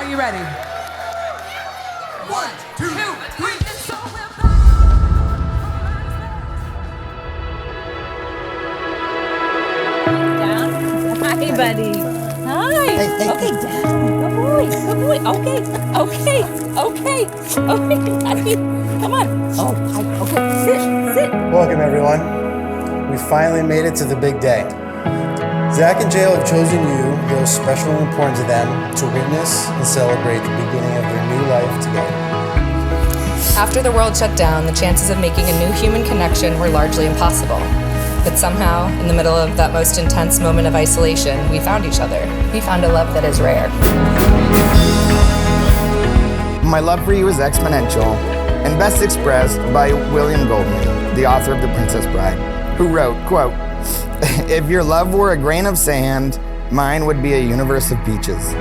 Are you ready? 1, 2, 3. Hi, buddy. Hi. Hey. Okay, down. Good boy. Okay, buddy. Come on. Oh, hi. Okay, sit. Welcome, everyone. We finally made it to the big day. Zach and Jael have chosen you, though special and important to them, to witness and celebrate the beginning of their new life together. After the world shut down, the chances of making a new human connection were largely impossible. But somehow, in the middle of that most intense moment of isolation, we found each other. We found a love that is rare. My love for you is exponential and best expressed by William Goldman, the author of The Princess Bride, who wrote, quote, "If your love were a grain of sand, mine would be a universe of peaches."